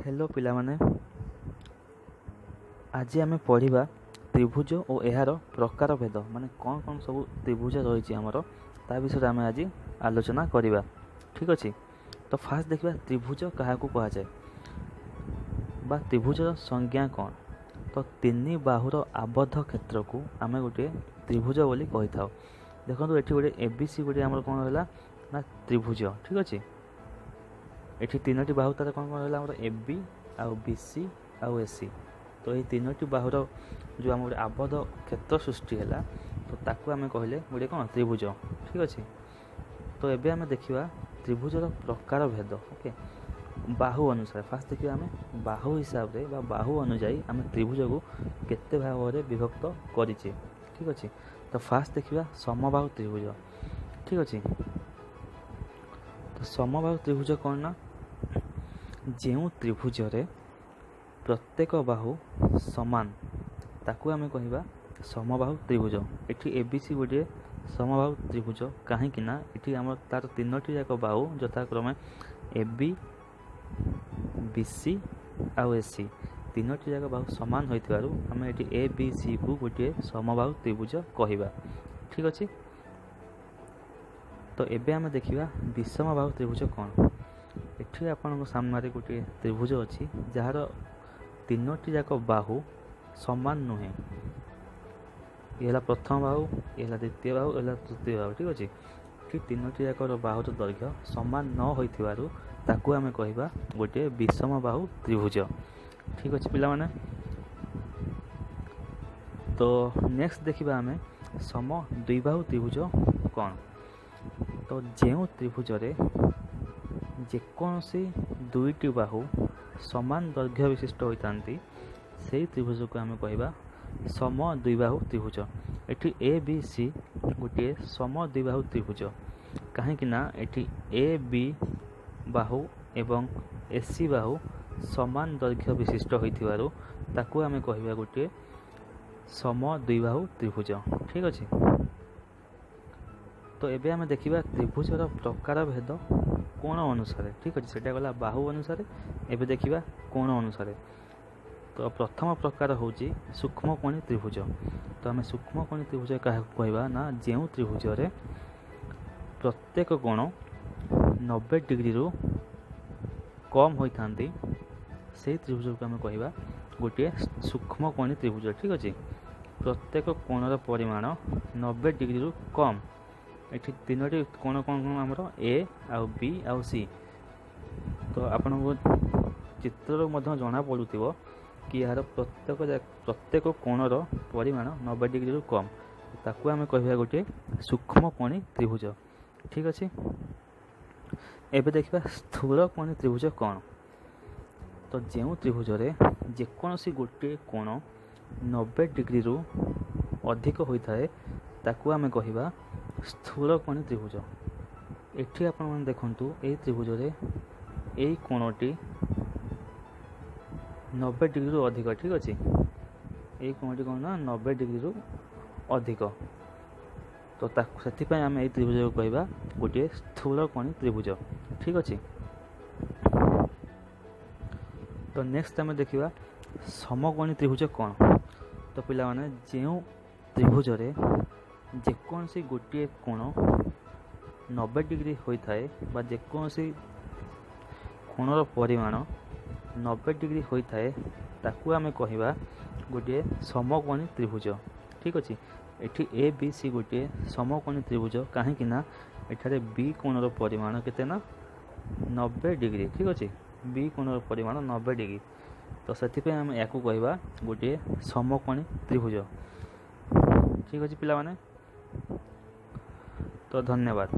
Hello पिलामाने, आज आम पढ़ा त्रिभुज और यार प्रकार भेद माने कौन कौन सब त्रिभुज रही आमर ता विषय आम आज आलोचना करवा। ठीक अच्छे, तो फास्ट देखा त्रिभुज क्या कहुए बा त्रिभुज संज्ञा कौन। तो तीन बाहुर आबद्ध क्षेत्र को आम गोटे त्रिभुज बोली कही था। देखो ये गोटे एबीसी गोटे आम कौन रहा ना त्रिभुज। ठीक अच्छे, ये तीनो बाहु तार कौन कौन रहा ए बी आउ बी सी आउ ए सी। तो ये तीनो बाहुर जो आम गोटे आबद्ध क्षेत्र सृष्टि है तो ताकू आम कहले गोटे कौन त्रिभुज। ठीक अच्छे, तो एबे आम देखा त्रिभुजर प्रकार भेद। ओके, बाहु अनुसार फास्ट देखिए आम बाहु हिसाब से बाहु अनुजाई आम त्रिभुज को केते भाग में विभक्त करें। ठीक अच्छे, तो फास्ट देखा समबाहु त्रिभुज। ठीक अच्छे, तो समबाहु त्रिभुज कौन ना जो त्रिभुज प्रत्येक बाहु समान ताकू आम कहवा समबाहु त्रिभुज। ये एबीसी गोटे समबाहु त्रिभुज कहीं ये आम तार तीनो जाक बाहु यथाक्रमे ए बी बी सी आउ ए सी तीनो जाक बाहु सामान होइतिबारु आम ये ए बी सी को गोटे समबाहु त्रिभुज कहवा। ठीक अच्छे, तो एबे आम देखा विषमबाहु त्रिभुज कौन। ये आपण सामने गोटे त्रिभुज अच्छी जार तीनो जाक बाहु समान नुहे। ये प्रथम बाहु, ये द्वितीय बाहु, ये तृतीय बाहु। ठीक अच्छे, कि तीनो जाक बाहुर दैर्घ्य समान न होइथिबारु ताकू आम कहवा गोटे विषमबाहु त्रिभुज। ठीक अच्छे पिला माने, तो नेक्स्ट देखा आम सम द्विबाहु त्रिभुज कौन। तो जो त्रिभुज जेकोसी दुईटी बाहु समान दैर्घ्य विशिष्ट होता से त्रिभुज को आम कहवा सम द्विबाहु त्रिभुज। ये ए बी सी गोटे सम द्विबाहु त्रिभुज कहीं ये ए बी बाहु एवं ए सी बाहु समान दैर्घ्य विशिष्ट होइथिबारु ताकू आम कहवा गोटे सम द्विबाहु त्रिभुज। ठीक अच्छे, तो एबे आम देखा त्रिभुजर प्रकार भेद कोण अनुसार। ठीक अच्छे, सेटा गला बाहु अनुसार। एबे देखा कोण अनुसार। तो प्रथम प्रकार हूँ सूक्ष्मकोणी त्रिभुज। तो आम सूक्ष्मकोणी त्रिभुज क्या कहवा ना जो त्रिभुज प्रत्येक कोण 90 डिग्री रु कम होता से त्रिभुज को आम कहवा गोटे सूक्ष्मकोणी त्रिभुज। ठीक अच्छे, प्रत्येक कोणर परिमाण 90 डिग्री रु कम। ये तीनो कोण कौन कौन आमर ए आउ बी आउ सी। तो आपन को चित्र जना पड़ुव कि यार प्रत्येक कोणर परिमाण 90 डिग्री रु कम ताकू आम कहवा गोटे सूक्ष्मकोणी त्रिभुज। ठीक अच्छे, एबे देखा स्थूल कोणी त्रिभुज कौन। तो जो त्रिभुज जेकोसी गोटे कोण 90 डिग्री रु अधिक होता है ताकू आम कहवा स्थूल कोणी त्रिभुज। एठी आपण माने देखंतु ए त्रिभुज ए कोणटी 90 डिग्री रु अधिक। ठीक अच्छे, ए कोणटी कौन ना 90 डिग्री रु अधिक। तो से आम ए त्रिभुज को कहवा गोटे स्थूल कोणी त्रिभुज। ठीक अच्छे, तो नेक्स्ट आम देखा समकोणी त्रिभुज कौन। तो पिला माने जो त्रिभुज जेकोसी गोटे कोण 90 डिग्री होता है जेकोसी कोणर परिमाण 90 डिग्री होता है ताकू आम कहवा गोटे समकोणी त्रिभुज। ठीक अच्छे, ये ए बी सी गोटे समकोणी त्रिभुज कहीं एठारे बी कोणर परिमाण केते ना 90 डिग्री। ठीक अच्छे, बी कोणर परिमाण 90 डिग्री। तो से आम या कहवा गोटे समकोणी त्रिभुज। ठीक अच्छे पिला माने, तो धन्यवाद।